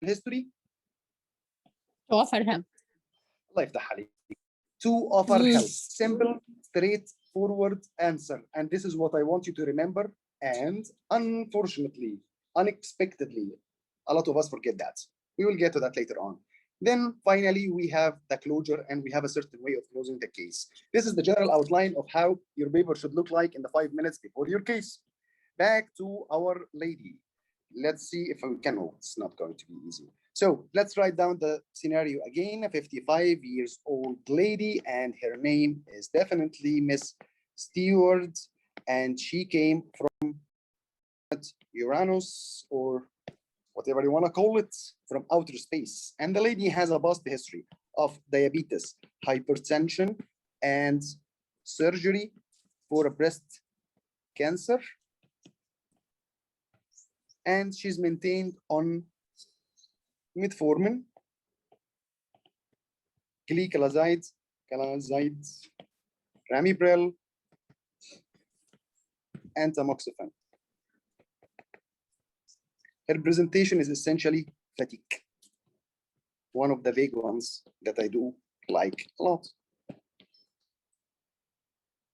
history? To offer help. الله يفتح عليك. To offer help. Simple, straightforward answer. And this is what I want you to remember. And unfortunately, unexpectedly, a lot of us forget that. We will get to that later on. Then finally, we have the closure, and we have a certain way of closing the case. This is the general outline of how your paper should look like in the 5 minutes before your case. Back to our lady. Let's see if we can. Oh, it's not going to be easy. So let's write down the scenario again. A 55 years old lady, and her name is definitely Miss Stewart, and she came from Uranus, or whatever you want to call it, from outer space. And the lady has a past history of diabetes, hypertension, and surgery for a breast cancer. And she's maintained on metformin, gliclazide, ramipril, and tamoxifen. Her presentation is essentially fatigue, one of the big ones that I do like a lot.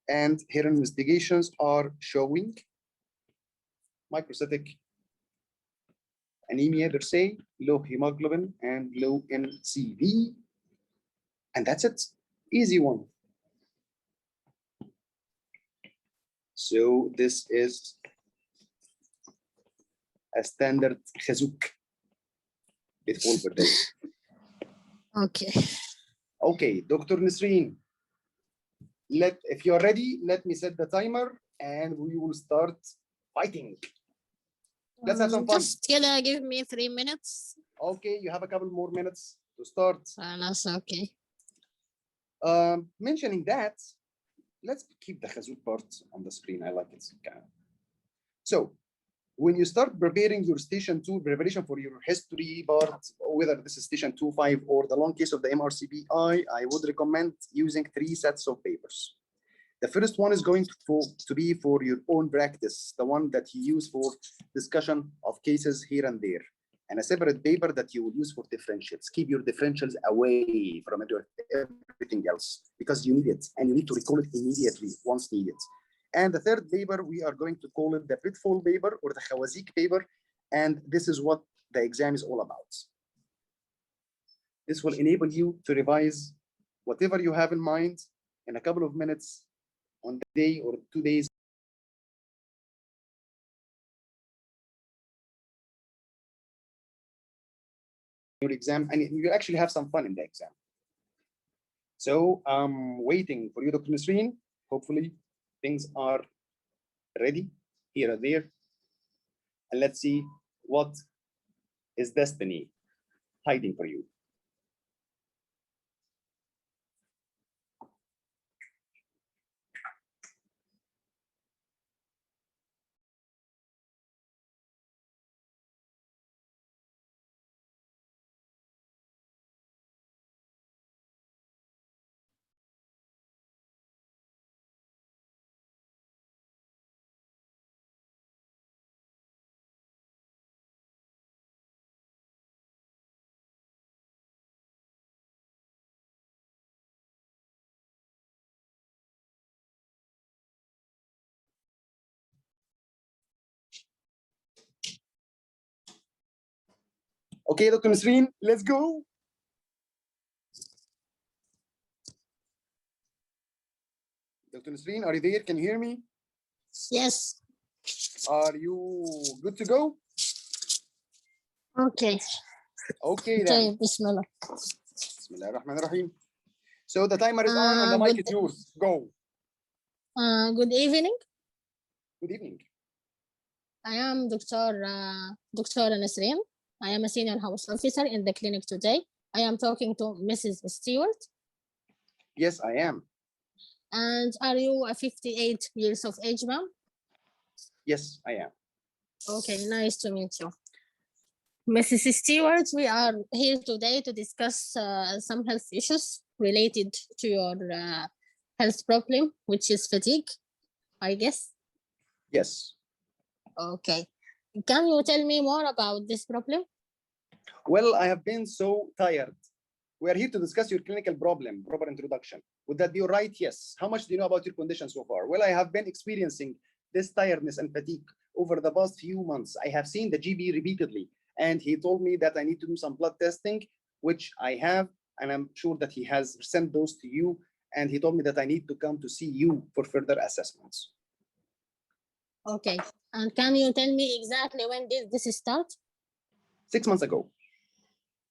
And her investigations are showing microcytic anemia per se, low hemoglobin, and low NCV. And that's it. Easy one. So this is a standard خازوق بتقول per day. Okay. Okay, Dr. Nisreen. If you're ready, let me set the timer and we will start fighting. Let's have some fun. Just gonna give me 3 minutes. Okay, you have a couple more minutes to start. That's okay. Mentioning that, let's keep the خازوق part on the screen. I like it. So, when you start preparing your station 2 preparation for your history part, whether this is station 2, 5, or the long case of the MRCPI, I would recommend using 3 sets of papers. The first one is going to be for your own practice, the one that you use for discussion of cases here and there, and a separate paper that you will use for differentials. Keep your differentials away from everything else because you need it, and you need to recall it immediately once needed. And the third paper, we are going to call it the pitfall paper or the Khawazik paper, and this is what the exam is all about. This will enable you to revise whatever you have in mind in a couple of minutes on the day or 2 days. Your exam, and you actually have some fun in the exam. So I'm waiting for you, Dr. Nisreen. Hopefully things are ready here or there. And let's see what is destiny hiding for you. Okay, Dr. Nisreen, let's go. Dr. Nisreen, are you there? Can you hear me? Yes. Are you good to go? Okay. Okay then. Bismillah. Bismillah ar-Rahman ar-Rahim. So the timer is on and the mic is yours. Go. Good evening. Good evening. I am Dr. Nasreen. I am a senior house officer in the clinic today. I am talking to Mrs. Stewart. Yes, I am. And are you a 58 years of age, ma'am? Yes, I am. Okay, nice to meet you. Mrs. Stewart, we are here today to discuss some health issues related to your health problem, which is fatigue, I guess. Yes. Okay. Can you tell me more about this problem? Well, I have been so tired. We are here to discuss your clinical problem, proper introduction. Would that be all right? Yes. How much do you know about your condition so far? Well, I have been experiencing this tiredness and fatigue over the past few months. I have seen the GB repeatedly, and he told me that I need to do some blood testing, which I have, and I'm sure that he has sent those to you. And he told me that I need to come to see you for further assessments. Okay. And can you tell me exactly when did this start? 6 months ago.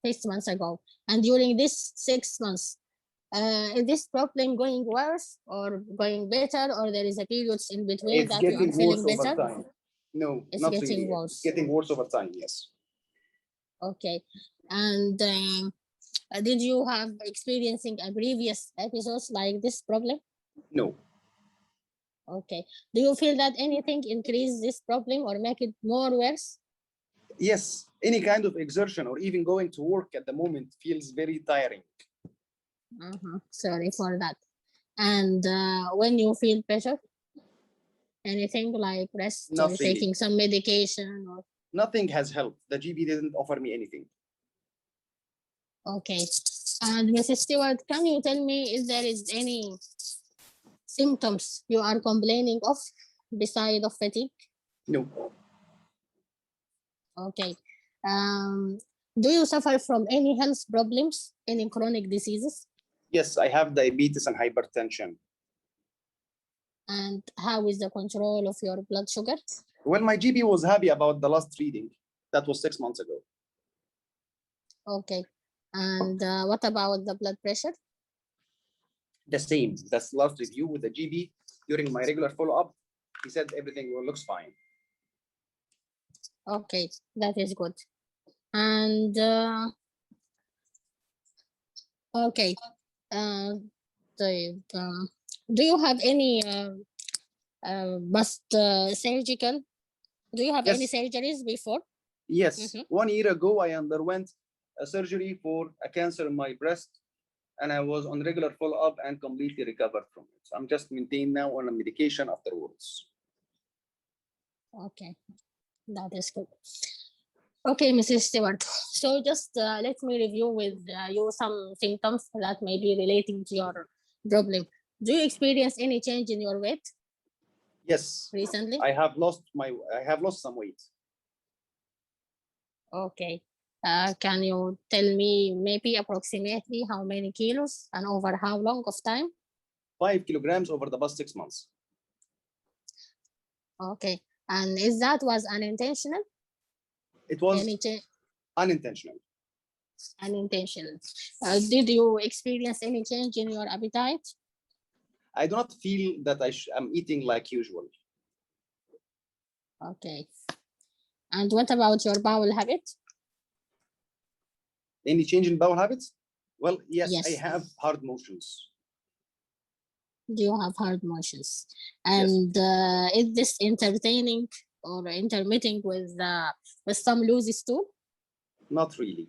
6 months ago. And during this 6 months, is this problem going worse or going better, or there is a period in between It's that you are getting feeling worse over better? time. No, It's not getting really. worse. It's getting worse over time, yes. Okay. And did you have experiencing a previous episodes like this problem? No. Okay. Do you feel that anything increase this problem or make it more worse? Yes, any kind of exertion or even going to work at the moment feels very tiring. Sorry for that. And when you feel better, anything like rest Not or really. taking some medication or Nothing has helped. The GB didn't offer me anything. okay. And Mrs. Stewart, can you tell me if there is any symptoms you are complaining of beside of fatigue? No. Okay. Do you suffer from any health problems, any chronic diseases? Yes, I have diabetes and hypertension. And how is the control of your blood sugar? Well, my GB was happy about the last reading. That was 6 months ago. Okay. And what about the blood pressure? The same. That's last review with the GB during my regular follow-up. He said everything looks fine. Okay, that is good. And okay, do you have any surgical? Do you have any Yes. surgeries before? Yes. Mhm. 1 year ago, I underwent a surgery for a cancer in my breast, and I was on regular follow-up and completely recovered from it. I'm just maintained now on a medication afterwards. Okay, that is good. Okay, Mrs. Stewart. So just let me review with you some symptoms that may be relating to your problem. Do you experience any change in your weight Yes, recently? I have lost some weight. Okay. Can you tell me maybe approximately how many kilos and over how long of time? 5 kilograms over the past 6 months. Okay. And is that was unintentional? It was Any change? unintentional. Unintentional. Did you experience any change in your appetite? I do not feel that I'm eating like usual. Okay. And what about your bowel habit? Any change in bowel habits? Well, yes, I Yes. have hard motions. Do you have hard motions? Yes. And is this entertaining or intermittent with some loose stool? Not really.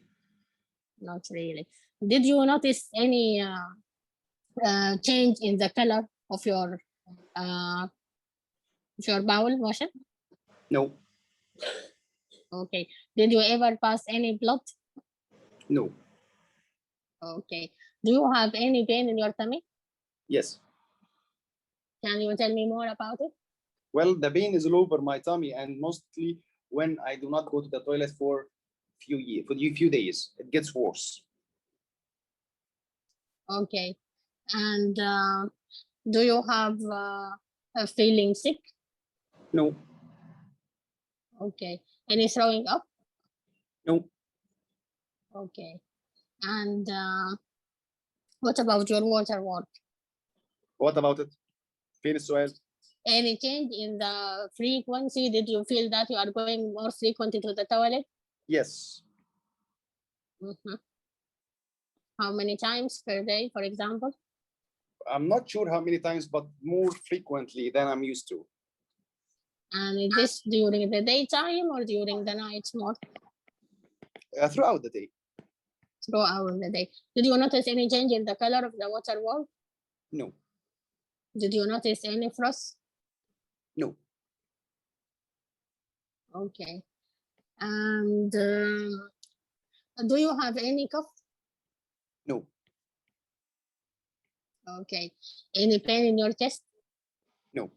Not really. Did you notice any change in the color of your bowel motion? No. Okay. Did you ever pass any blood? No. Okay. Do you have any pain in your tummy? Yes. Can you tell me more about it? Well, the pain is all over my tummy, and mostly when I do not go to the toilet for few days, it gets worse. Okay. And do you have a feeling sick? No. Okay. Any throwing up? No. Okay. And what about your water work? What about it? فين السؤال؟ Any change in the frequency? Did you feel that you are going more frequently to the toilet? Yes. Mhm. How many times per day, for example? I'm not sure how many times, but more frequently than I'm used to. And is this during the daytime or during the night more? Throughout the day. Throughout the day. Did you notice any change in the color of the water wall? No. Did you notice any frost? No. Okay. And Do you have any cough? No, Okay. Any pain in your chest? no,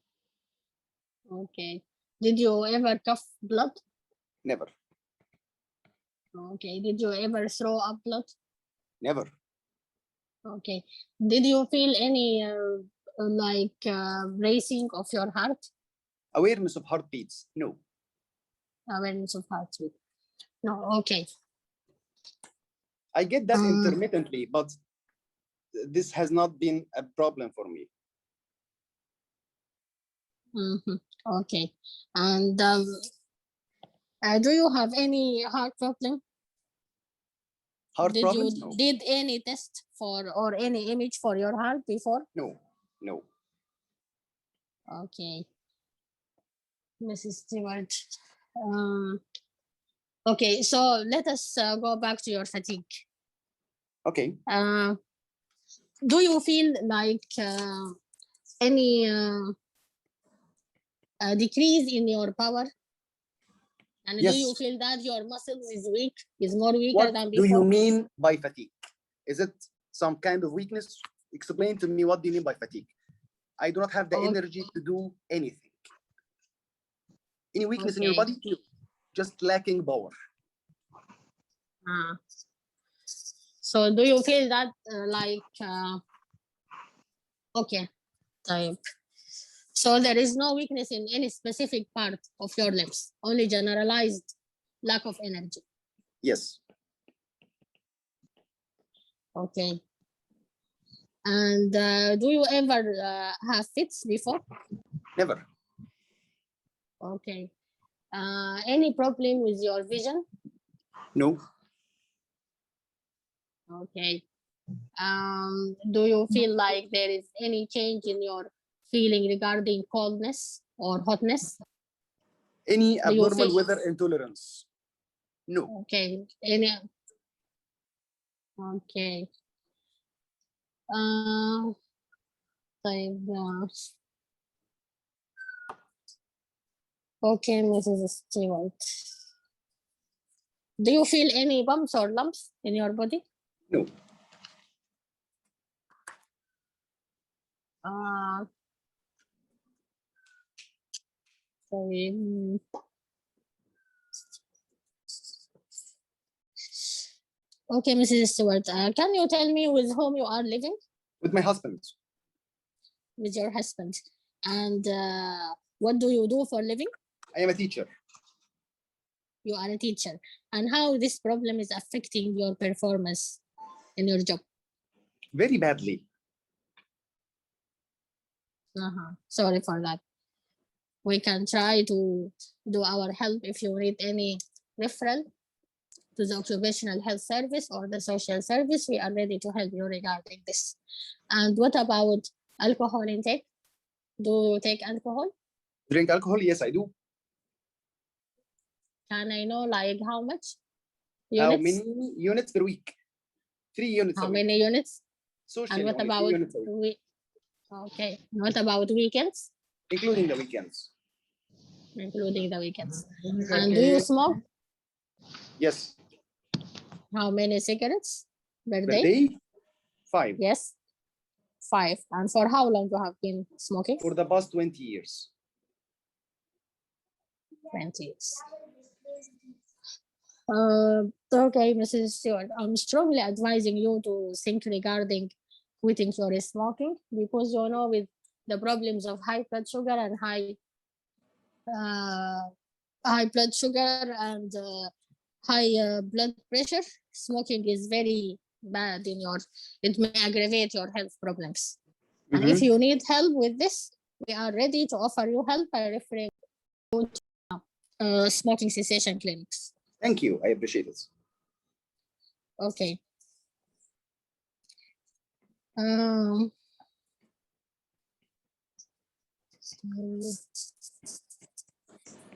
Okay. Did you ever cough blood? never, Okay. Did you ever throw up blood? never, Okay. Did you feel any racing of your heart? awareness of heartbeats, no. Awareness of heartbeat? No. Okay. I get that Uh, intermittently, but this has not been a problem for me. mhm. Okay. And do you have any heart problem? Heart Did problems? you No, did any test for or any image for your heart before? no, no. Okay, Mrs. Stewart. Um, okay, so let us go back to your fatigue. Okay, Do you feel like any decrease in your power? And do you yes. feel that your muscles is more weaker What than do you before? mean by fatigue? Is it some kind of weakness? Explain to me, what do you mean by fatigue? I do not have the Okay. energy to do anything. Any weakness in your Okay. body? Just lacking power. So do you feel that okay, type. So there is no weakness in any specific part of your limbs, only generalized lack of energy. Yes, Okay. And do you ever have fits before? never, Okay. Any problem with your vision? no, Okay. Do you feel like there is any change in your feeling regarding coldness or hotness? any Do you abnormal feel weather intolerance? No, okay? Any okay. طيب okay, Mrs. Stewart. Do you feel any bumps or lumps in your body? no, طيب. Okay, Mrs. Stewart, can you tell me with whom you are living? with my husband. With your husband. And what do you do for living? I am a teacher. You are a teacher. And how this problem is affecting your performance in your job? Very badly. Sorry for that. We can try to do our help if you need any referral to the occupational health service or the social service. We are ready to help you regarding this. And what about alcohol intake? Do you take alcohol? Drink alcohol? Yes, I do. Can I know like how much? How Units? many units per week? 3 units How a week. many units? Socially, And what only 3 about units a week. okay. What about weekends? Including the weekends. Including the weekends. And do you smoke? Yes. How many cigarettes per Per day? day? 5. Yes. 5. And for how long you have been smoking? For the past 20 years. 20 years. Okay, Mrs. Stewart, I'm strongly advising you to think regarding quitting your smoking because you know with the problems of high blood sugar and high blood sugar and high blood pressure, smoking is very bad in your, it may aggravate your health problems. And if you need help with this, we are ready to offer you help by referring you to smoking cessation clinics. Thank you. I appreciate it. Okay.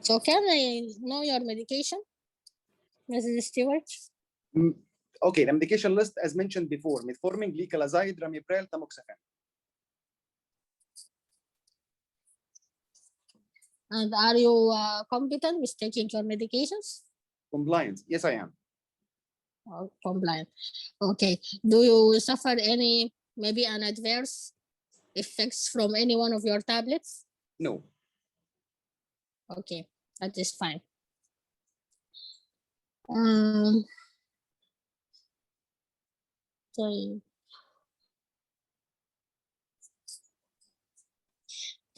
So can I know your medication, Mrs. Stewart? Okay, the medication list as mentioned before: metformin, gliclazide, ramipril, tamoxifen. And are you competent with taking your medications? Compliant? Yes, I am. or compliant. Okay. Do you suffer any, maybe an adverse effects from any one of your tablets? No. Okay, that is fine. Um, sorry.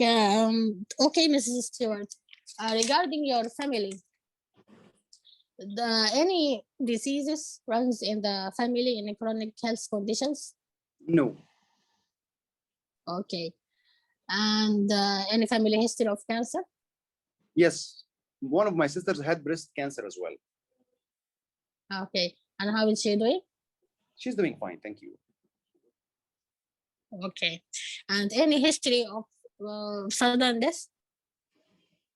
Okay, Mrs. Stewart. Regarding your family, any diseases runs in the family, any chronic health conditions? No. Okay. And any family history of cancer? Yes. One of my sisters had breast cancer as well. Okay. And how is she doing? She's doing fine, thank you. Okay. And any history of sudden death?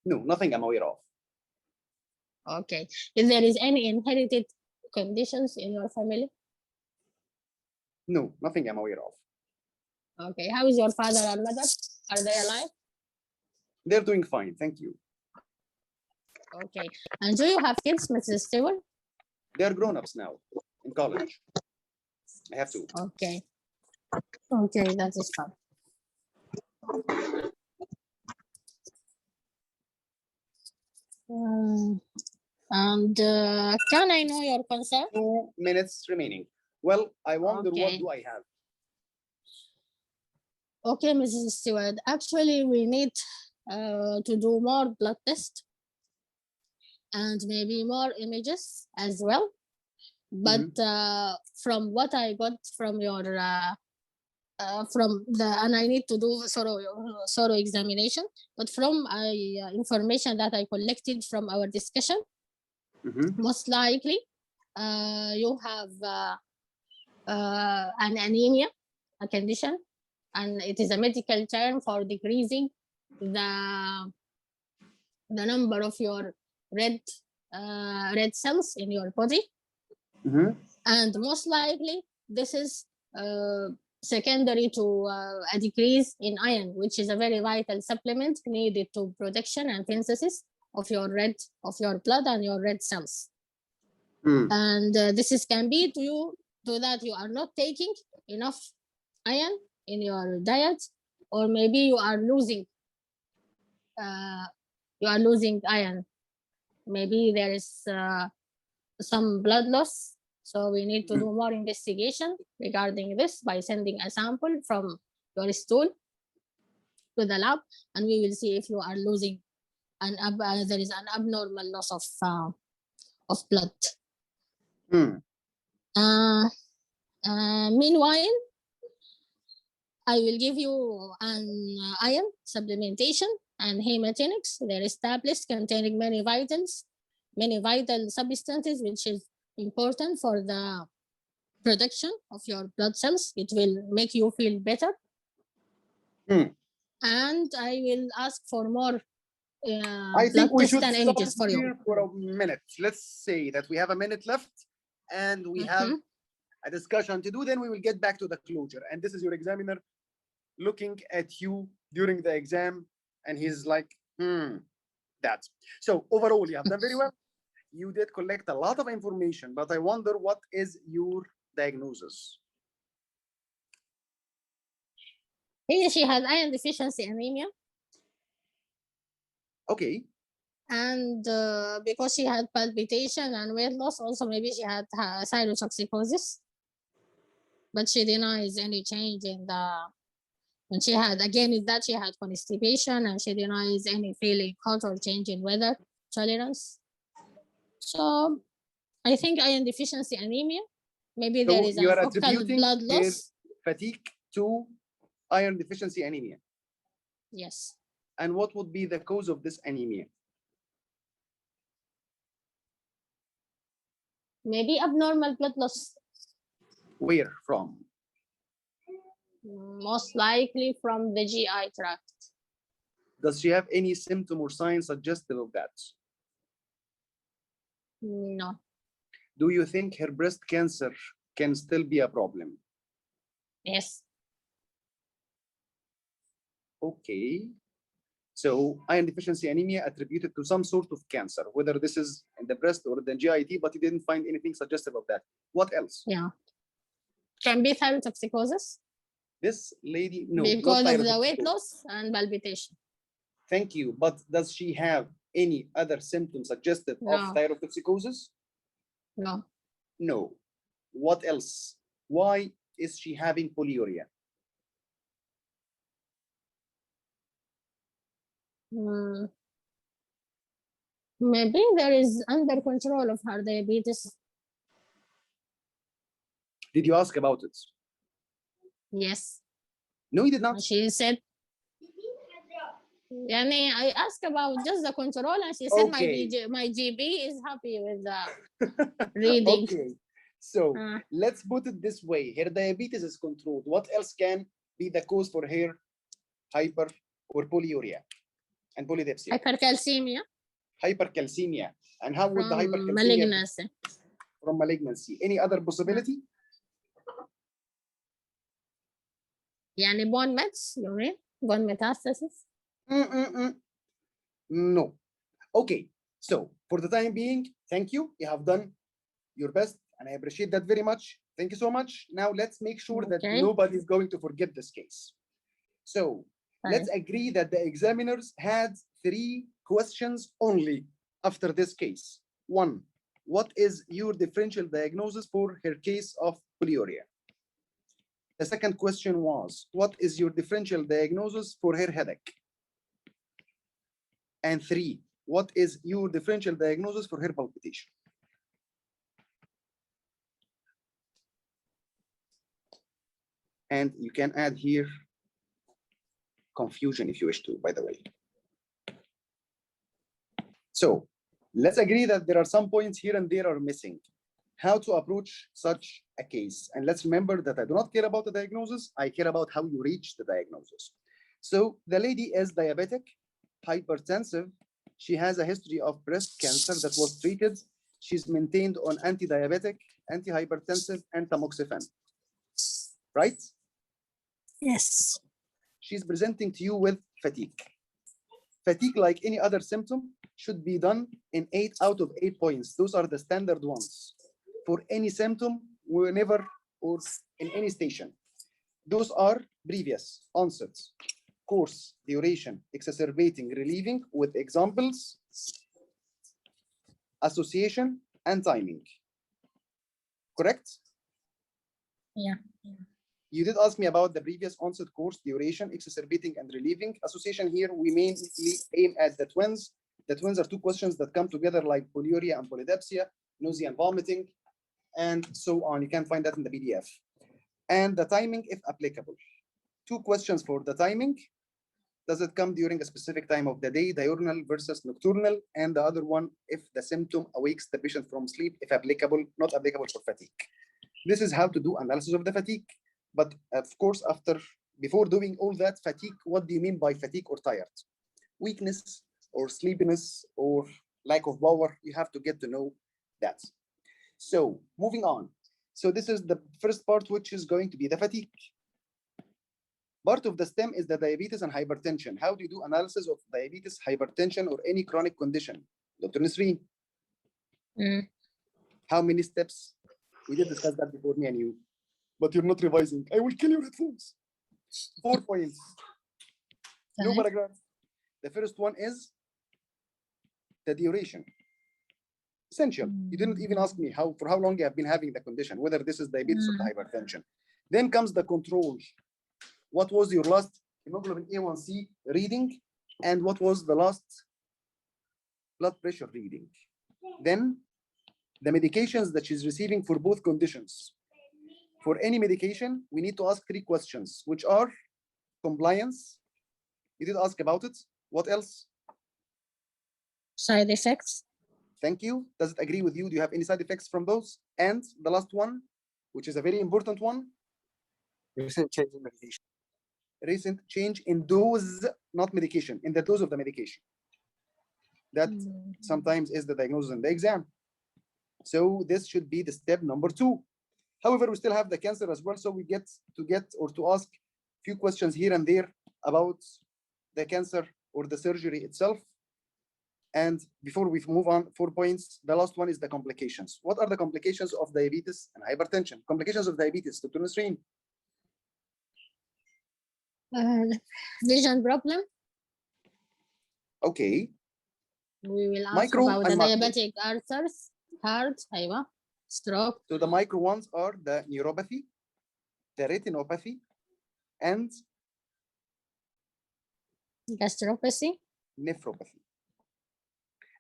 No, nothing I'm aware of. Okay. If there is any inherited conditions in your family? No, nothing I'm aware of. Okay. How is your father and mother? Are they alive? They're doing fine, thank you. Okay. And do you have kids, Mrs. Stewart? They're grown-ups now in college. I have to. Okay. Okay, that is fine. And can I know your concern? 2 minutes remaining. Well, I wonder what Okay. do I have? Okay, Mrs. Stewart. Actually, we need to do more blood tests and maybe more images as well. But from what I got from your and I need to do thorough examination. But from information that I collected from our discussion, most likely you have an anemia, a condition, and it is a medical term for decreasing the number of your red cells in your body. And most likely this is secondary to a decrease in iron, which is a very vital supplement needed to production and synthesis of your blood and your red cells. And this can be to that you are not taking enough iron in your diet, or maybe you are losing iron. Maybe there is some blood loss. So we need to do more investigation regarding this by sending a sample from your stool to the lab, and we will see if you are losing there is an abnormal loss of blood. Meanwhile, I will give you an iron supplementation and hematinics. There is tablets containing many vital substances, which is important for the production of your blood cells. It will make you feel better. And I will ask for more I think we should and stop images for you. here for a minute. Let's say that we have a minute left and we have a discussion to do, then we will get back to the closure. And this is your examiner looking at you during the exam, and he's like, that. So overall, you have done very well. You did collect a lot of information, but I wonder what is your diagnosis? She has iron deficiency anemia. Okay. And because she had palpitation and weight loss, also maybe she had thyrotoxicosis. But she denies any change in and she had, again, with that, she had constipation, and she denies any feeling hot or change in weather tolerance. So I think iron deficiency anemia. Maybe there is you an are focal attributing blood loss. Fatigue to iron deficiency anemia. Yes. And what would be the cause of this anemia? Maybe abnormal blood loss. Where from? Most likely from the GI tract. Does she have any symptom or sign suggestive of that? No. Do you think her breast cancer can still be a problem? Yes. Okay. So iron deficiency anemia attributed to some sort of cancer, whether this is in the breast or the GIT, but he didn't find anything suggestive of that. What else? Yeah. Can be thyrotoxicosis This lady, no, not because of the thyroid weight toxicity. loss and palpitation. Thank you. But does she have any other symptoms suggestive of No. thyrotoxicosis? No. No. What else? Why is she having polyuria? Hmm. Maybe there is under control of her diabetes. Did you ask about it? Yes. No, you did not. And she said, yani, I asked about just the control, and she said Okay. my GB is happy with the reading. Okay. So Uh, let's put it this way. Her diabetes is controlled. What else can be the cause for her hyper or polyuria and polydipsia? hypercalcemia Hypercalcemia. And how would the from hypercalcemia malignancy. from malignancy? Any other possibility? Yani bone mets, you mean? Bone metastasis? No. Okay. So for the time being, thank you. You have done your best, and I appreciate that very much. Thank you so much. Now let's make sure that Okay. nobody is going to forget this case. So let's Fine. agree that the examiners had 3 questions only after this case. 1, what is your differential diagnosis for her case of polyuria? The second question was, what is your differential diagnosis for her headache? And 3, what is your differential diagnosis for her palpitation? And you can add here confusion if you wish to, by the way. So let's agree that there are some points here and there are missing. How to approach such a case. And let's remember that I do not care about the diagnosis. I care about how you reach the diagnosis. So the lady is diabetic, hypertensive. She has a history of breast cancer that was treated. She's maintained on anti-diabetic, anti-hypertensive, and tamoxifen. Right? Yes. She's presenting to you with fatigue. Fatigue, like any other symptom, should be done in 8 out of 8 points. Those are the standard ones for any symptom, whenever or in any station. Those are previous, onset, course, duration, exacerbating, relieving, with examples, association, and timing. Correct? Yeah. You did ask me about the previous onset, course, duration, exacerbating, and relieving. Association here, we mainly aim at the twins. The twins are 2 questions that come together like polyuria and polydipsia, nausea and vomiting, and so on. You can find that in the PDF. And the timing, if applicable. 2 questions for the timing. Does it come during a specific time of the day, diurnal versus nocturnal? And the other one, if the symptom awakes the patient from sleep, if applicable, not applicable for fatigue. This is how to do analysis of the fatigue. But of course, before doing all that, fatigue, what do you mean by fatigue or tired? Weakness or sleepiness or lack of power, you have to get to know that. So moving on. So this is the first part, which is going to be the fatigue. Part of the STEM is the diabetes and hypertension. How do you do analysis of diabetes, hypertension, or any chronic condition? Dr. Nisreen, how many steps? We did discuss that before, me and you, but you're not revising. I will kill your headphones. 4 points. No Okay. paragraph. The first one is the duration. Essential. You didn't even ask me for how long you have been having the condition, whether this is diabetes or the hypertension. Then comes the control. What was your last hemoglobin A1C reading, and what was the last blood pressure reading? Then the medications that she's receiving for both conditions. For any medication, we need to ask 3 questions, which are compliance. You did ask about it. What else? Side effects. Thank you. Does it agree with you? Do you have any side effects from those? And the last one, which is a very important one. Recent change in medication. Recent change in dose, not medication, in the dose of the medication. That sometimes is the diagnosis in the exam. So this should be the step number 2. However, we still have the cancer as well. So we get to ask a few questions here and there about the cancer or the surgery itself. And before we move on, 4 points. The last one is the complications. What are the complications of diabetes and hypertension? Complications of diabetes, Dr. Nasreen. Vision problem. Okay. We will ask Micro about the and macro. diabetic ulcers, heart, أيوة, stroke, So the micro ones are the neuropathy, the retinopathy, and gastropathy, nephropathy.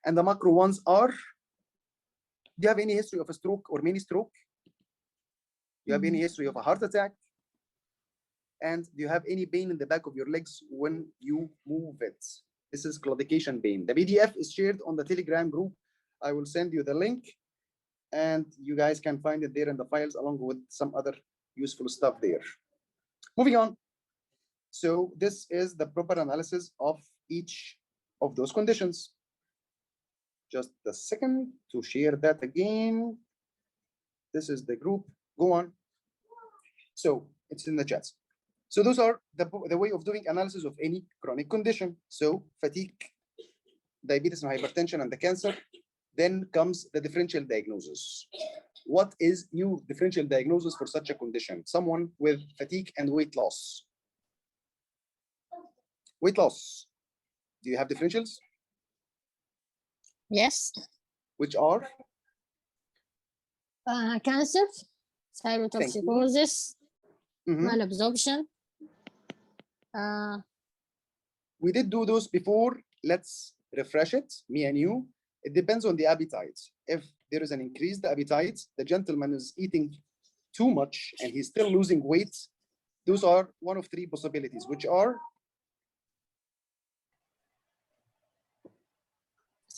And the macro ones are, do you have any history of a stroke or mini stroke? Do you have any history of a heart attack? And do you have any pain in the back of your legs when you move it? This is claudication pain. The PDF is shared on the Telegram group. I will send you the link and you guys can find it there in the files along with some other useful stuff there. Moving on. So this is the proper analysis of each of those conditions. Just a second to share that again. This is the group. Go on. So it's in the chat. So those are the way of doing analysis of any chronic condition. So fatigue, diabetes and hypertension, and the cancer. Then comes the differential diagnosis. What is new differential diagnosis for such a condition? Someone with fatigue and weight loss. Weight loss. Do you have differentials? yes, Which are? cancer, thyrotoxicosis, Mhm. malabsorption. We did do those before. Let's refresh it, me and you. It depends on the appetite. If there is an increased appetite, the gentleman is eating too much and he's still losing weight. Those are one of 3 possibilities, which are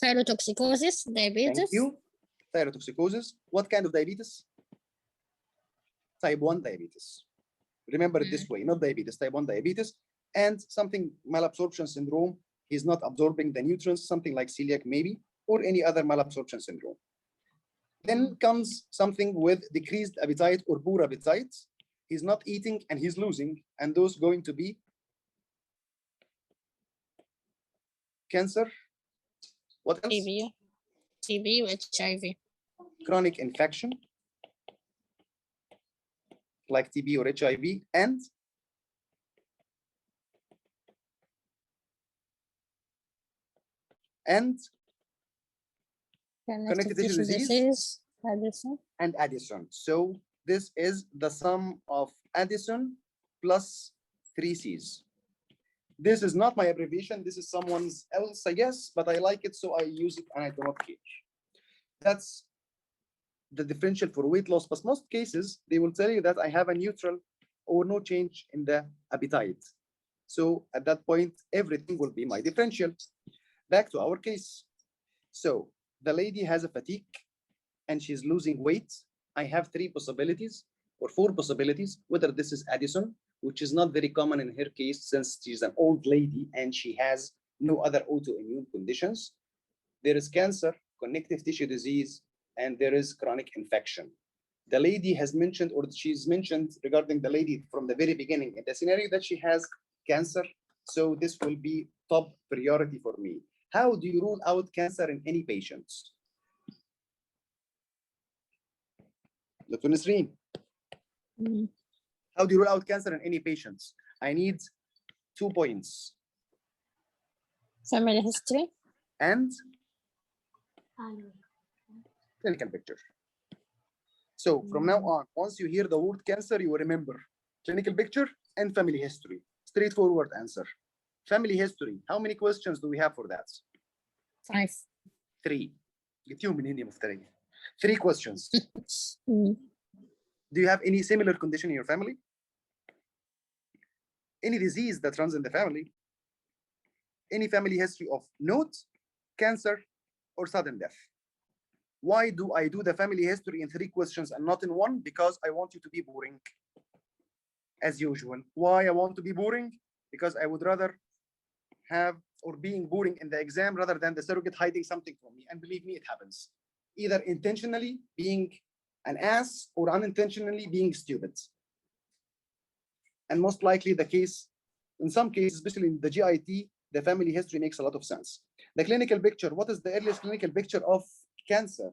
Thyrotoxicosis, thank diabetes, you, thyrotoxicosis. What kind of diabetes? Type 1 diabetes. Remember it this way, not diabetes, type 1 diabetes, and something malabsorption syndrome. He's not absorbing the nutrients, something like celiac maybe, or any other malabsorption syndrome. Then comes something with decreased appetite or poor appetite. He's not eating and he's losing, and those going to be cancer. What else? TB, HIV. Chronic infection, like TB or HIV, and connective tissue disease Addison. and Addison. So this is the sum of Addison plus 3 C's. This is not my abbreviation. This is someone's else, I guess, but I like it, so I use it and I do not care. That's the differential for weight loss, but most cases, they will tell you that I have a neutral or no change in the appetite. So at that point, everything will be my differential. Back to our case. So the lady has a fatigue and she's losing weight. I have 3 possibilities or 4 possibilities, whether this is Addison, which is not very common in her case since she's an old lady and she has no other autoimmune conditions. There is cancer, connective tissue disease, and there is chronic infection. The lady has mentioned, or she's mentioned regarding the lady from the very beginning in the scenario that she has cancer. So this will be top priority for me. How do you rule out cancer in any patients? Dr. Nasreen, how do you rule out cancer in any patients? I need 2 points. Family history. And clinical picture. So from now on, once you hear the word cancer, you will remember clinical picture and family history. Straightforward answer. Family history, how many questions do we have for that? 5. 3. جبتيهم منين يا مفترية؟ 3 questions. Do you have any similar condition in your family? Any disease that runs in the family? Any family history of note, cancer, or sudden death? Why do I do the family history in 3 questions and not in 1? Because I want you to be boring, as usual. Why I want to be boring? Because I would rather have or being boring in the exam rather than the surrogate hiding something from me. And believe me, it happens. Either intentionally being an ass or unintentionally being stupid. And most likely the case, in some cases, especially in the GIT, the family history makes a lot of sense. The clinical picture, what is the earliest clinical picture of cancer?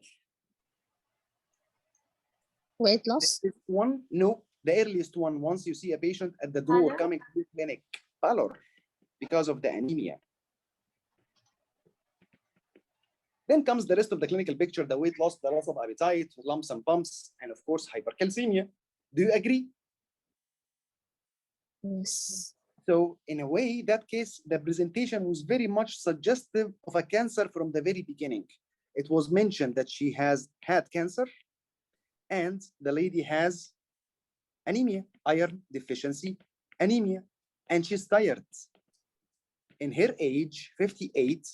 Weight loss. The earliest one? No, the earliest one, once you see a patient at the door Pallor? coming to the clinic, pallor, because of the anemia. Then comes the rest of the clinical picture, the weight loss, the loss of appetite, lumps and bumps, and of course, hypercalcemia. Do you agree? Yes. So in a way, that case, the presentation was very much suggestive of a cancer from the very beginning. It was mentioned that she has had cancer and the lady has anemia, iron deficiency anemia, and she's tired. In her age, 58,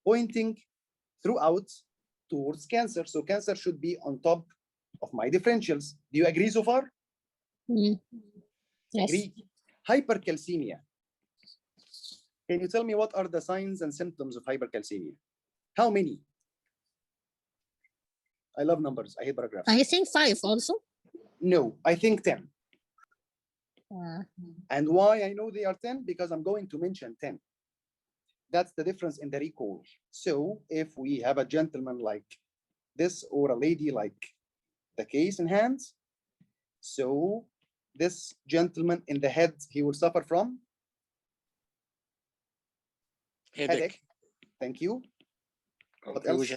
pointing throughout towards cancer. So cancer should be on top of my differentials. Do you agree so far? Mm. Yes. Agree. Hypercalcemia. Can you tell me what are the signs and symptoms of hypercalcemia? How many? I love numbers. I hate paragraphs. I think 5 also. No, I think 10. Uh, And why I know they are 10? Because I'm going to mention 10. That's the difference in the recall. So if we have a gentleman like this or a lady like the case in hand, so this gentleman in the head, he will suffer from headache. Thank you. What else?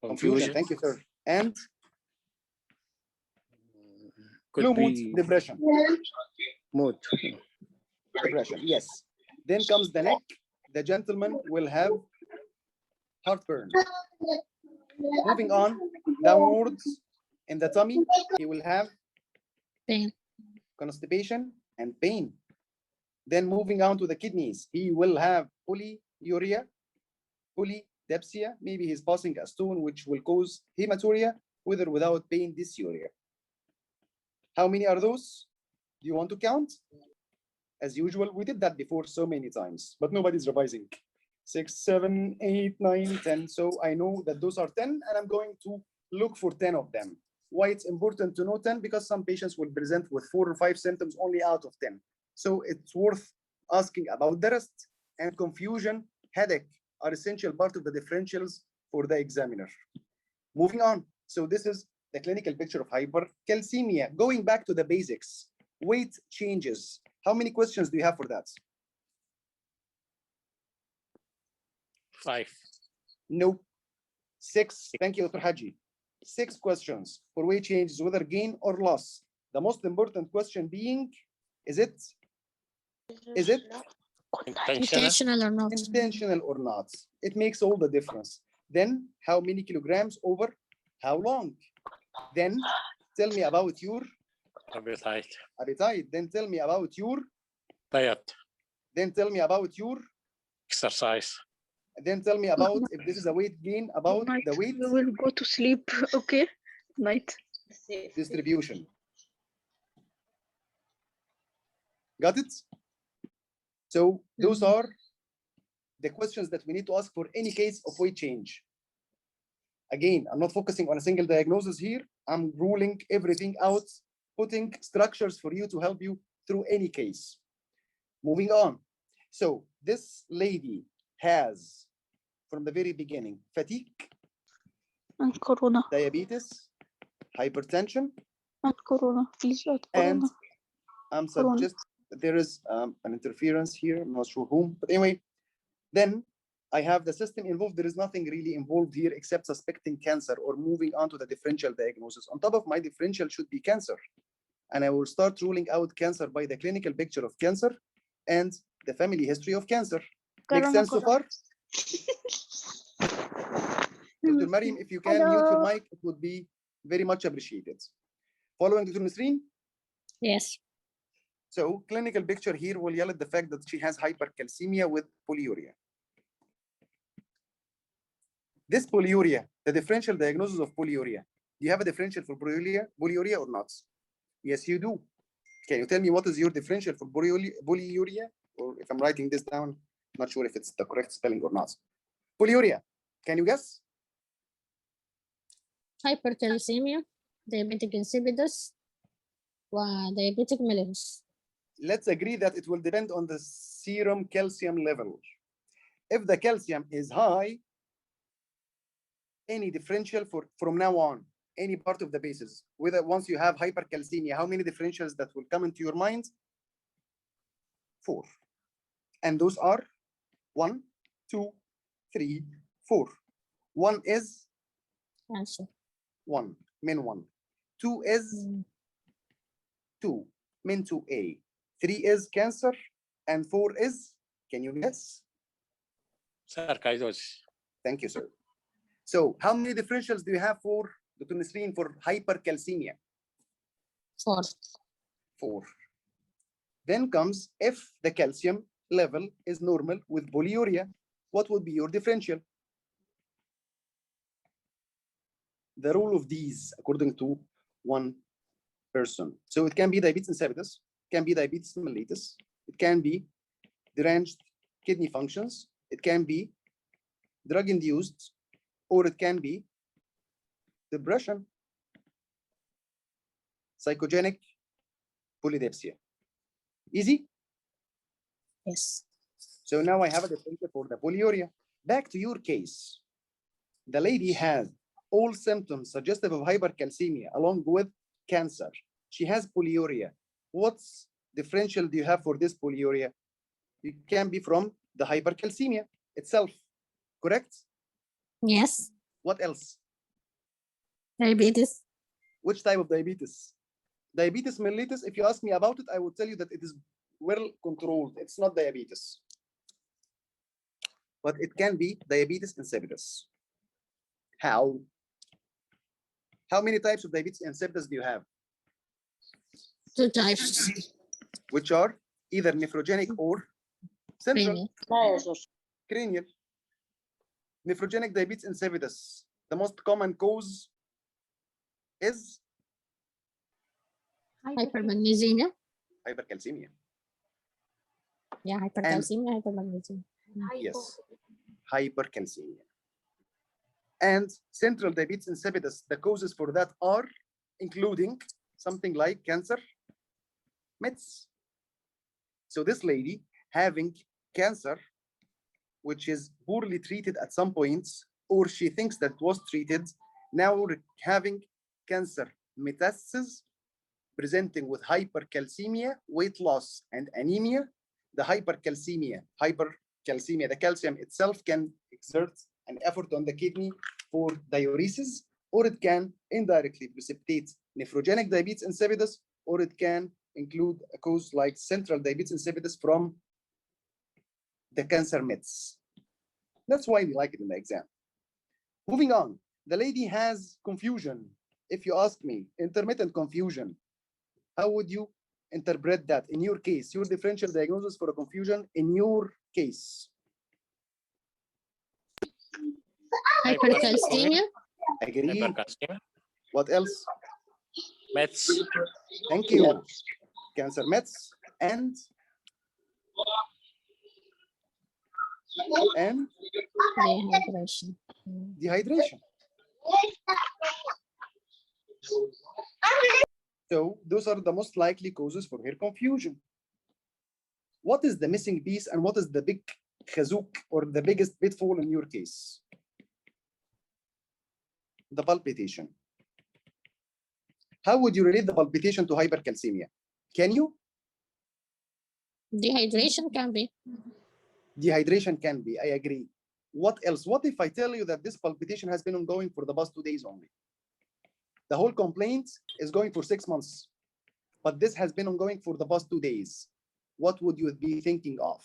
Confusion. Thank you, sir. And Could low mood, be depression. mood. Depression, yes. Then comes the neck. The gentleman will have heartburn. Moving on, downwards in the tummy, he will have pain. constipation and pain. Then moving on to the kidneys, he will have polyuria, polydipsia. Maybe he's passing a stone which will cause hematuria, with or without pain, dysuria. How many are those? Do you want to count? As usual, we did that before so many times, but nobody's revising. 6, 7, 8, 9, 10. So I know that those are 10, and I'm going to look for 10 of them. Why it's important to know 10? Because some patients will present with 4 or 5 symptoms only out of 10. So it's worth asking about the rest. And confusion, headache are essential part of the differentials for the examiner. Moving on. So this is the clinical picture of hypercalcemia. Going back to the basics, weight changes. How many questions do you have for that? 5. No. 6. Thank you, Dr. Haji. 6 questions for weight changes, whether gain or loss. The most important question being, is it Intentional or not? intentional or not? It makes all the difference. Then, how many kilograms over how long? Then, tell me about your Appetite. appetite. Then tell me about your, Diet. then tell me about your, Exercise. then tell me about, if this is a weight gain, about Night. the weight We will go to sleep. Okay. Night. distribution. Got it? So those are the questions that we need to ask for any case of weight change. Again, I'm not focusing on a single diagnosis here. I'm ruling everything out, putting structures for you to help you through any case. Moving on. So this lady has, from the very beginning, fatigue, And Corona. diabetes, hypertension, And Corona. Please add and Corona. I'm Corona. suggest there is an interference here. I'm not sure whom, but anyway, then I have the system involved. There is nothing really involved here except suspecting cancer or moving on to the differential diagnosis. On top of my differential should be cancer. And I will start ruling out cancer by the clinical picture of cancer and the family history of cancer. Make Corona, sense so far? Dr. Mariam, if you can mute your mic, it would be very much appreciated. Following Dr. Nasreen? Yes. So clinical picture here will yell at the fact that she has hypercalcemia with polyuria. This polyuria, the differential diagnosis of polyuria. Do you have a differential for polyuria or not? Yes, you do. Can you tell me what is your differential for polyuria? Or if I'm writing this down, not sure if it's the correct spelling or not. Polyuria, can you guess? Hypercalcemia, diabetic insipidus, diabetic mellitus. Let's agree that it will depend on the serum calcium level. If the calcium is high, any differential from now on, any part of the bases, whether once you have hypercalcemia, how many differentials that will come into your mind? 4. And those are 1, 2, 3, 4. 1 is Answer. 1, min 1. 2 is Mm. 2, min 2a. 3 is cancer, and 4 is, can you guess? Sarcoidosis. Thank you, sir. So how many differentials do you have for Dr. Nisreen for hypercalcemia? 4. 4. Then comes if the calcium level is normal with polyuria, what would be your differential? The rule of these according to one person. So it can be diabetes insipidus, can be diabetes mellitus, it can be deranged kidney functions, it can be drug-induced, or it can be depression, psychogenic polydipsia. Easy? Yes. So now I have a differential for the polyuria. Back to your case. The lady has all symptoms suggestive of hypercalcemia along with cancer. She has polyuria. What's differential do you have for this polyuria? It can be from the hypercalcemia itself, correct? Yes. What else? Diabetes. Which type of diabetes? Diabetes mellitus, if you ask me about it, I will tell you that it is well controlled. It's not diabetes. But it can be diabetes insipidus. How? How many types of diabetes insipidus do you have? 2 types. Which are either nephrogenic or central Renal. cranial. Nephrogenic diabetes insipidus. The most common cause is Hypermagnesemia. hypercalcemia. Yeah, hypercalcemia, hypermagnesemia. Yes, hypercalcemia. And central diabetes insipidus, the causes for that are including something like cancer, meds. So this lady having cancer, which is poorly treated at some points, or she thinks that was treated, now having cancer metastasis, presenting with hypercalcemia, weight loss, and anemia. The hypercalcemia, the calcium itself can exert an effort on the kidney for diuresis, or it can indirectly precipitate nephrogenic diabetes insipidus, or it can include a cause like central diabetes insipidus from the cancer meds. That's why we like it in the exam. Moving on, the lady has confusion. If you ask me, intermittent confusion, how would you interpret that in your case, your differential diagnosis for a confusion in your case? Hypercalcemia. Agree. Hypercalcemia. What else? Meds. Thank you. Cancer meds and Dehydration. dehydration. So those are the most likely causes for her confusion. What is the missing piece and what is the big chazook or the biggest pitfall in your case? The palpitation. How would you relate the palpitation to hypercalcemia? Can you? Dehydration can be. Dehydration can be, I agree. What else? What if I tell you that this palpitation has been ongoing for the past 2 days only? The whole complaint is going for 6 months, but this has been ongoing for the past 2 days. What would you be thinking of?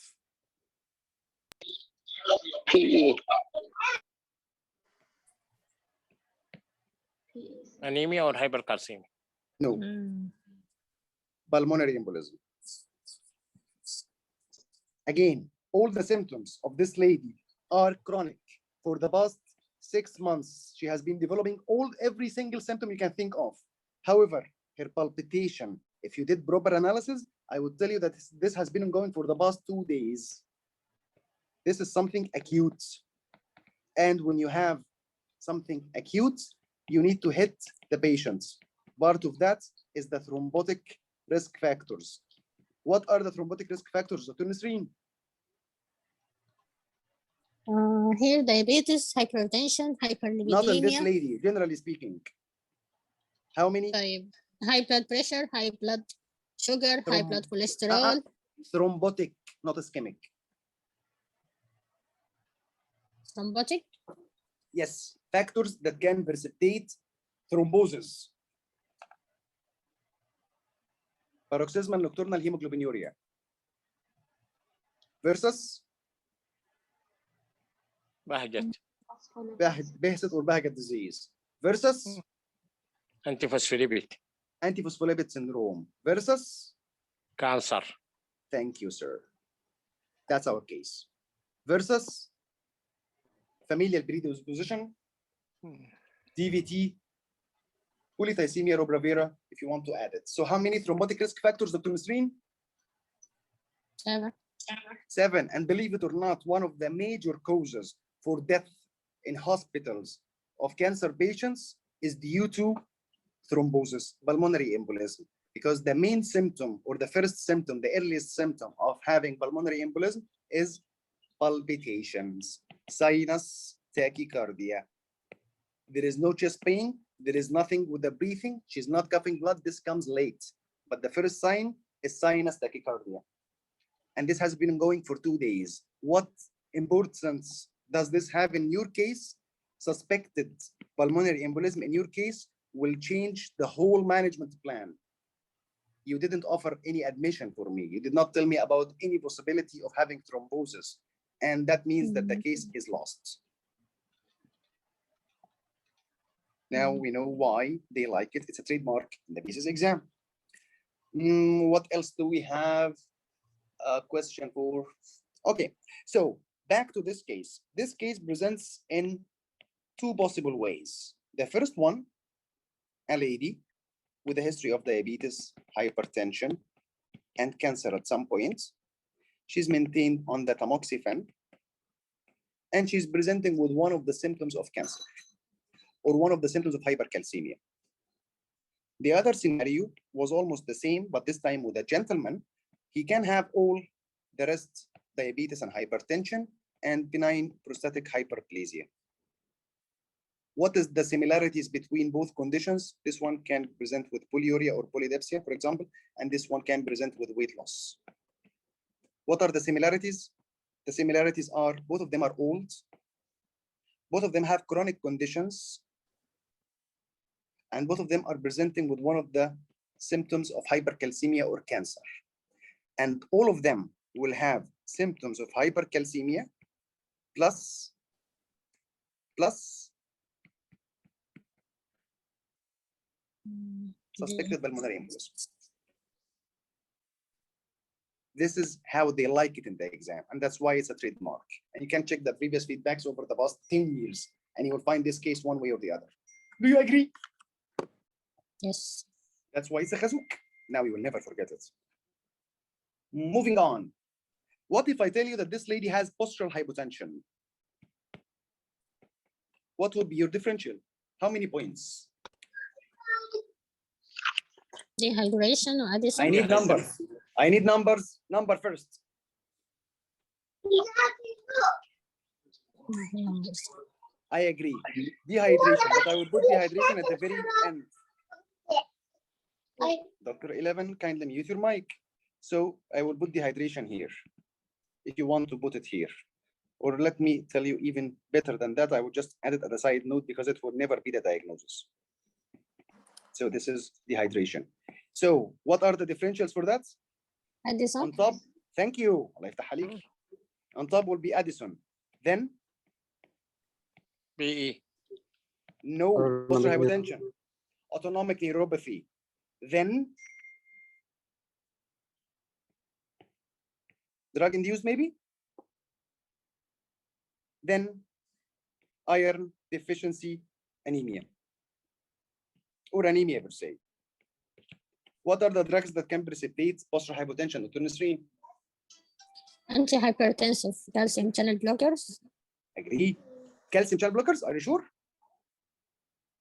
PE. Anemia or hypercalcemia. No, pulmonary embolism. Again, all the symptoms of this lady are chronic. For the past 6 months, she has been developing every single symptom you can think of. However, her palpitation, if you did proper analysis, I would tell you that this has been ongoing for the past 2 days. This is something acute. And when you have something acute, you need to hit the patients. Part of that is the thrombotic risk factors. What are the thrombotic risk factors, Dr. Nisreen? Here, diabetes, hypertension, Not in this hyperlipidemia, lady, generally speaking. How many? طيب, high blood pressure, high blood sugar, high blood Thromb- cholesterol, Thrombotic, not ischemic. thrombotic, Yes, factors that can precipitate thrombosis. Paroxysmal nocturnal hemoglobinuria versus بهجت Behçet or Behçet disease versus antiphospholipid antiphospholipid syndrome versus cancer thank you, sir. That's our case. Versus familial predisposition, DVT, polycythemia rubra vera, if you want to add it. So how many thrombotic risk factors, Dr. Misreen? 7. 7. And believe it or not, one of the major causes for death in hospitals of cancer patients is due to thrombosis, pulmonary embolism. Because the main symptom or the first symptom, the earliest symptom of having pulmonary embolism is palpitations, sinus tachycardia. There is no chest pain. There is nothing with the breathing. She's not coughing blood. This comes late. But the first sign is sinus tachycardia. And this has been going for 2 days. What importance does this have in your case? Suspected pulmonary embolism in your case will change the whole management plan. You didn't offer any admission for me. You did not tell me about any possibility of having thrombosis. And that means that the case is lost. Now we know why they like it. It's a trademark in the BSS exam. What else do we have? A question for, okay, so back to this case. This case presents in 2 possible ways. The first one, a lady with a history of diabetes, hypertension, and cancer at some point. She's maintained on the tamoxifen, and she's presenting with one of the symptoms of cancer or one of the symptoms of hypercalcemia. The other scenario was almost the same, but this time with a gentleman. He can have all the rest, diabetes and hypertension, and benign prostatic hyperplasia. What is the similarities between both conditions? This one can present with polyuria or polydipsia, for example, and this one can present with weight loss. What are the similarities? The similarities are both of them are old. Both of them have chronic conditions. And both of them are presenting with one of the symptoms of hypercalcemia or cancer. And all of them will have symptoms of hypercalcemia plus suspected pulmonary embolism. This is how they like it in the exam, and that's why it's a trademark. And you can check the previous feedbacks over the past 10 years, and you will find this case one way or the other. Do you agree? Yes. That's why it's a Khazook. Now you will never forget it. Moving on. What if I tell you that this lady has postural hypotension? What would be your differential? How many points? Dehydration or Addison? I need numbers. I need numbers. Number first. I agree. Dehydration, but I will put dehydration at the very end. Dr. 11, kindly mute your mic. So I will put dehydration here. If you want to put it here. Or let me tell you even better than that, I would just add it as a side note because it will never be the diagnosis. So this is dehydration. So what are the differentials for that? Addison? On top, thank you. Allah yaftah alik. On top will be Addison. Then BE no postural hypotension, autonomic neuropathy. Then drug induced maybe. Then iron deficiency anemia or anemia per se. What are the drugs that can precipitate postural hypotension, Dr. Nisreen? Antihypertensive calcium channel blockers? Agree. Calcium channel blockers, are you sure?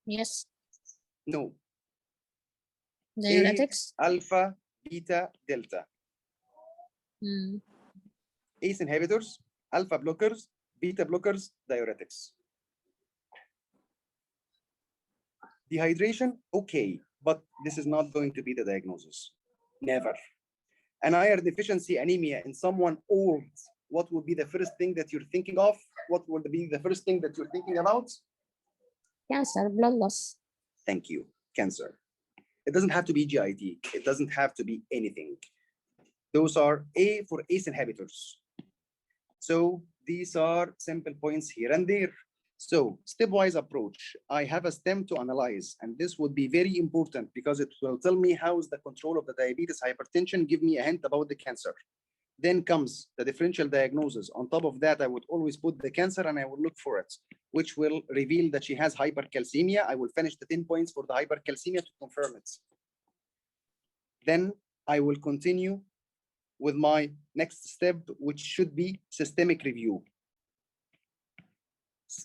Yes. No. Diuretics? Alpha, beta, delta. Mm. ACE inhibitors, alpha blockers, Beta blockers, diuretics. Dehydration, okay, but this is not going to be the diagnosis. Never. An iron deficiency anemia in someone old, what would be the first thing that you're thinking of? What would be the first thing that you're thinking about? Cancer, blood loss. Thank you. Cancer. It doesn't have to be GIT. It doesn't have to be anything. Those are A for ACE inhibitors. So these are simple points here and there. So stepwise approach, I have a stem to analyze, and this would be very important because it will tell me how is the control of the diabetes, hypertension, give me a hint about the cancer. Then comes the differential diagnosis. On top of that, I would always put the cancer and I will look for it, which will reveal that she has hypercalcemia. I will finish the 10 points for the hypercalcemia to confirm it. Then I will continue with my next step, which should be systemic review.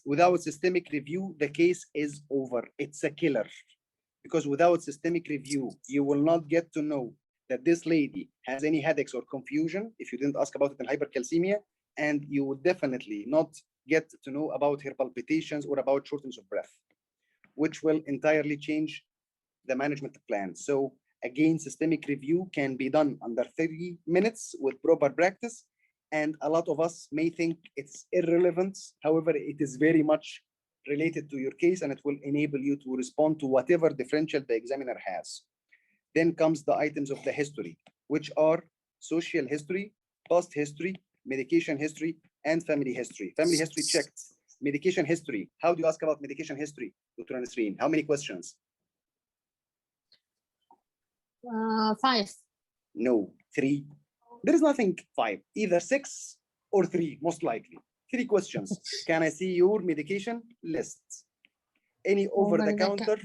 Without systemic review, the case is over. It's a killer. Because without systemic review, you will not get to know that this lady has any headaches or confusion if you didn't ask about it in hypercalcemia, and you would definitely not get to know about her palpitations or about shortness of breath, which will entirely change the management plan. So again, systemic review can be done under 30 minutes with proper practice. And a lot of us may think it's irrelevant. However, it is very much related to your case, and it will enable you to respond to whatever differential the examiner has. Then comes the items of the history, which are social history, past history, medication history, and family history. Family history checked. Medication history. How do you ask about medication history, Dr. Nasreen? How many questions? 5. No, 3. There is nothing 5, either 6 or 3, most likely. 3 questions. Can I see your medication list? Any over-the-counter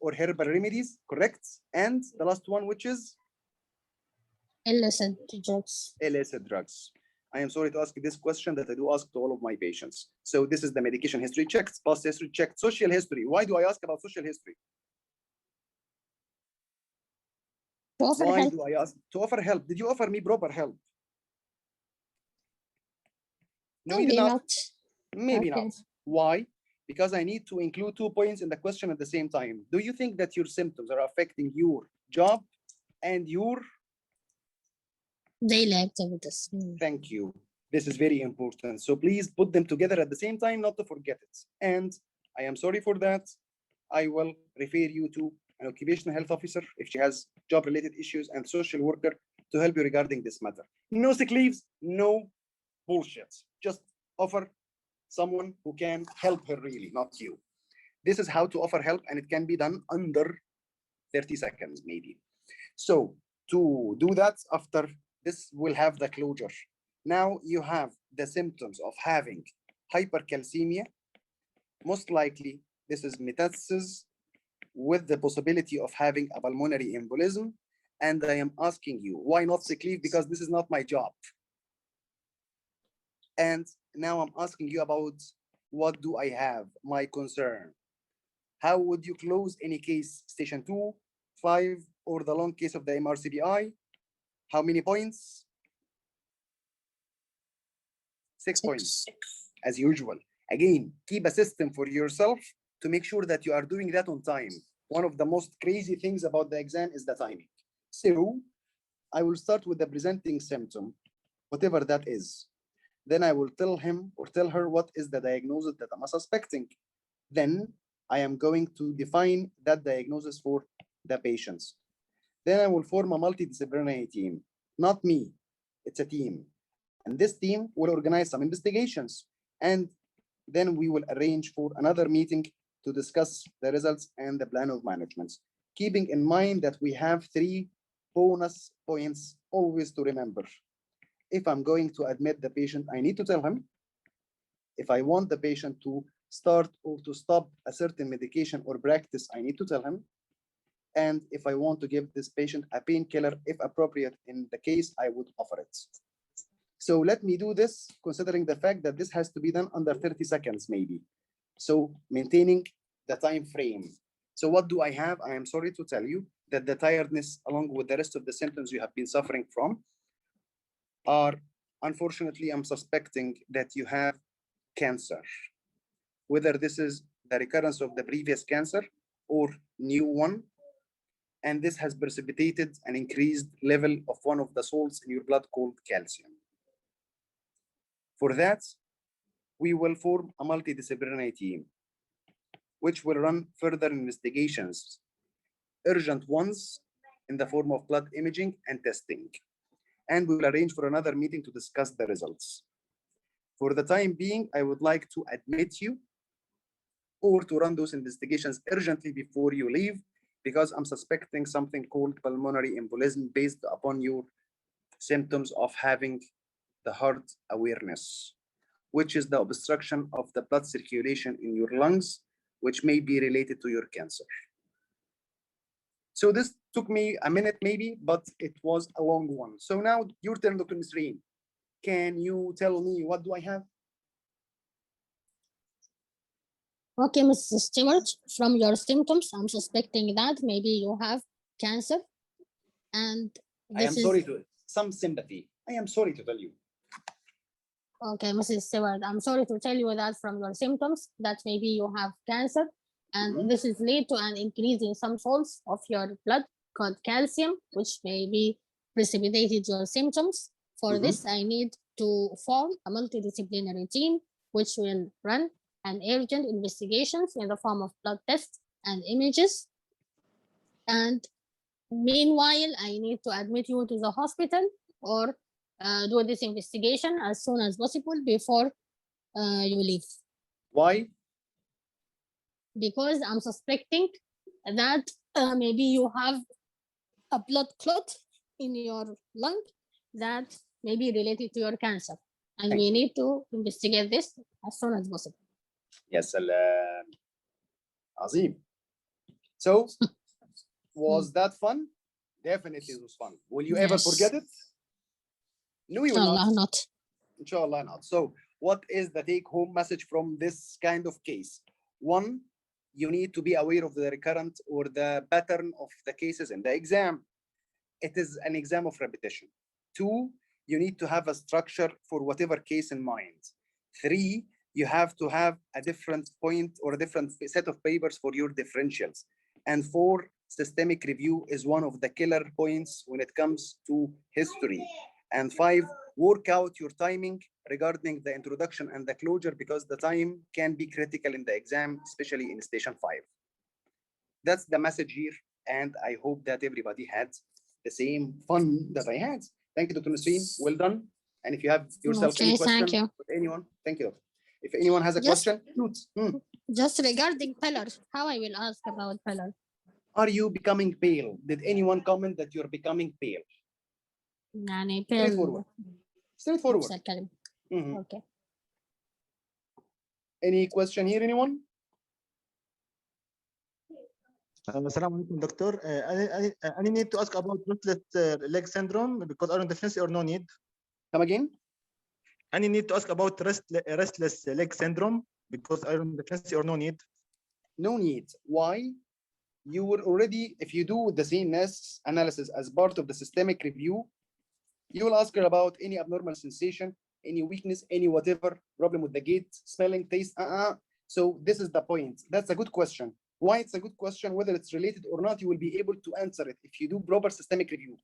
or herbal remedies, correct? And the last one, which is? Illicit drugs. Illicit drugs. I am sorry to ask you this question that I do ask to all of my patients. So this is the medication history checked, past history checked, social history. Why do I ask about social history? To offer Why help. do I ask? To offer help. Did you offer me proper help? No, you did Maybe not. not. Maybe Okay. not. Why? Because I need to include 2 points in the question at the same time. Do you think that your symptoms are affecting your job and your? Daily activities. Thank you. This is very important. So please put them together at the same time, not to forget it. And I am sorry for that. I will refer you to an occupational health officer if she has job-related issues, and social worker to help you regarding this matter. No sick leaves, no bullshit. Just offer someone who can help her really, not you. This is how to offer help, and it can be done under 30 seconds, maybe. So to do that, after this, we'll have the closure. Now you have the symptoms of having hypercalcemia. Most likely, this is metastasis with the possibility of having a pulmonary embolism. And I am asking you, why not sick leave? Because this is not my job. And now I'm asking you about what do I have, my concern. How would you close any case, station 2, 5, or the long case of the MRCPI? How many points? 6 points, as usual. Again, keep a system for yourself to make sure that you are doing that on time. One of the most crazy things about the exam is the timing. So I will start with the presenting symptom, whatever that is. Then I will tell him or tell her what is the diagnosis that I'm suspecting. Then I am going to define that diagnosis for the patients. Then I will form a multidisciplinary team. Not me, it's a team. And this team will organize some investigations. And then we will arrange for another meeting to discuss the results and the plan of management. Keeping in mind that we have 3 bonus points always to remember. If I'm going to admit the patient, I need to tell him. If I want the patient to start or to stop a certain medication or practice, I need to tell him. And if I want to give this patient a painkiller, if appropriate in the case, I would offer it. So let me do this, considering the fact that this has to be done under 30 seconds, maybe. So maintaining the time frame. So what do I have? I am sorry to tell you that the tiredness, along with the rest of the symptoms you have been suffering from, are, unfortunately, I'm suspecting that you have cancer, whether this is the recurrence of the previous cancer or new one, and this has precipitated an increased level of one of the salts in your blood called calcium. For that, we will form a multidisciplinary team, which will run further investigations, urgent ones in the form of blood imaging and testing. And we will arrange for another meeting to discuss the results. For the time being, I would like to admit you or to run those investigations urgently before you leave, because I'm suspecting something called pulmonary embolism based upon your symptoms of having the heart awareness, which is the obstruction of the blood circulation in your lungs, which may be related to your cancer. So this took me a minute maybe, but it was a long one. So now your turn, Dr. Nisreen. Can you tell me what do I have? Okay, Mrs. Stewart, from your symptoms, I'm suspecting that maybe you have cancer. And I am this is sorry to some sympathy. I am sorry to tell you. okay, Mrs. Stewart, I'm sorry to tell you that from your symptoms that maybe you have cancer, and Mhm. this is lead to an increase in some salts of your blood called calcium, which may be precipitated your symptoms. For Mhm. this, I need to form a multidisciplinary team which will run an urgent investigations in the form of blood tests and images. And meanwhile, I need to admit you to the hospital or do this investigation as soon as possible before you leave, Why? because I'm suspecting that maybe you have a blood clot in your lung that may be related to your cancer, and Thank we need to investigate this as soon as possible. Yes, Azim. So, was that fun? Definitely it was fun. Will you ever Yes. forget it? No, you will not. Inshallah not. Inshallah not. So, what is the take-home message from this kind of case? One, you need to be aware of the recurrent or the pattern of the cases in the exam. It is an exam of repetition. Two, you need to have a structure for whatever case in mind. Three, you have to have a different point or a different set of papers for your differentials. And four, systemic review is one of the killer points when it comes to history. And five, work out your timing regarding the introduction and the closure, because the time can be critical in the exam, especially in station 5. That's the message here. And I hope that everybody had the same fun that I had. Thank you, Dr. Nasreen. Well done. And if you have yourself any Okay, question thank you. with anyone, thank you. If anyone has a Just- question, shoot. Just regarding pillar, how I will ask about pillar? Are you becoming pale? Did anyone comment that you're becoming pale? يعني Straightforward. Straightforward. نفس الكلمة. Mhm. Okay. Any question here, anyone? Assalamu alaikum, doctor. I need to ask about restless leg syndrome because iron deficiency or no need? Come again? I need to ask about restless leg syndrome because iron deficiency or no need? No need. Why? You were already, if you do the CNS analysis as part of the systemic review, you will ask her about any abnormal sensation, any weakness, any whatever problem with the gait, smelling, taste. So this is the point. That's a good question. Why it's a good question, whether it's related or not, you will be able to answer it if you do proper systemic review.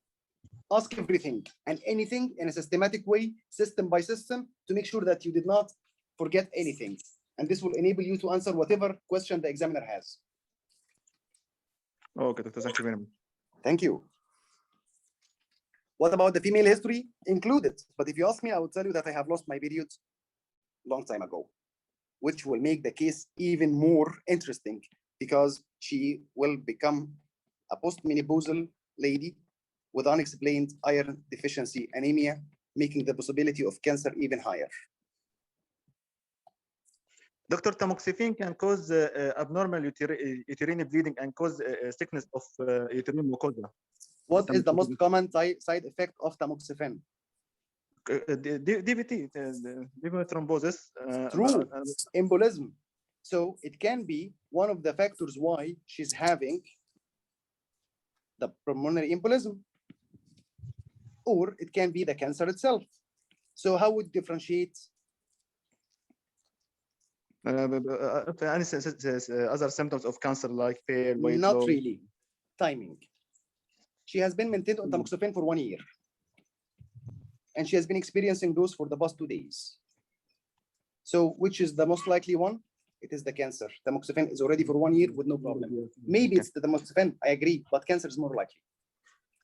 Ask everything and anything in a systematic way, system by system, to make sure that you did not forget anything. And this will enable you to answer whatever question the examiner has. Okay, doctor, thank you very much. Thank you. What about the female history? Included. But if you ask me, I will tell you that I have lost my period long time ago, which will make the case even more interesting, because she will become a postmenopausal lady with unexplained iron deficiency anemia, making the possibility of cancer even higher. Dr. Tamoxifen can cause abnormal uterine bleeding and cause sickness of uterine mucosa. What is the most common side effect of tamoxifen? DVT, deep thrombosis. True. Embolism. So it can be one of the factors why she's having the pulmonary embolism, or it can be the cancer itself. So how would differentiate Any other symptoms of cancer like pale, weight Not loss? really. Timing. She has been maintained on tamoxifen for 1 year. And she has been experiencing those for the past 2 days. So which is the most likely one? It is the cancer. Tamoxifen is already for 1 year with no problem. Maybe it's the tamoxifen, I agree, but cancer is more likely.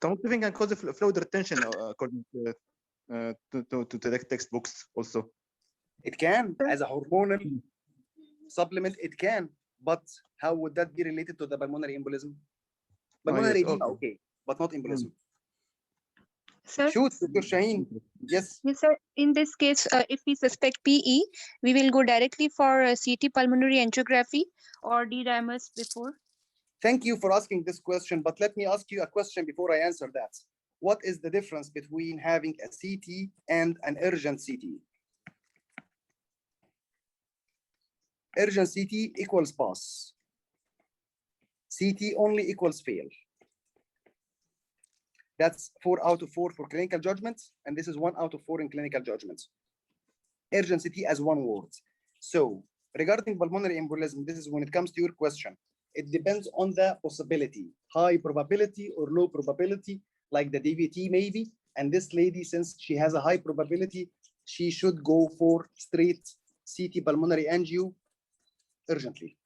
Tamoxifen can cause fluid retention according to the textbooks also. It can, as a hormonal supplement, it can. But how would that be related to the pulmonary embolism? Pulmonary yes, edema, okay. okay, but not embolism. Sir, Shoot, Dr. Shaheen. Yes. yes, sir. In this case, if we suspect PE, we will go directly for CT pulmonary angiography or D-dimers before. Thank you for asking this question, but let me ask you a question before I answer that. What is the difference between having a CT and an urgent CT? Urgent CT equals pass. CT only equals fail. That's 4 out of 4 for clinical judgments, and this is 1 out of 4 in clinical judgments. Urgent CT as one word. So regarding pulmonary embolism, this is when it comes to your question. It depends on the possibility, high probability or low probability, like the DVT maybe. And this lady, since she has a high probability, she should go for straight CT pulmonary angio urgently.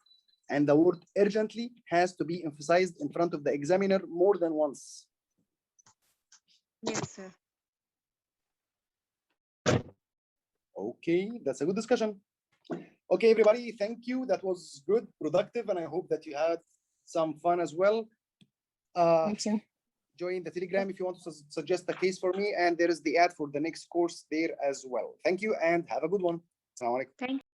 And the word urgently has to be emphasized in front of the examiner more than once. Yes, sir. Okay, that's a good discussion. Okay, everybody, thank you. That was good, productive, and I hope that you had some fun as well. Thank you. Join the Telegram if you want to suggest a case for me, and there is the ad for the next course there as well. Thank you and have a good one. Assalamu alaikum. Thank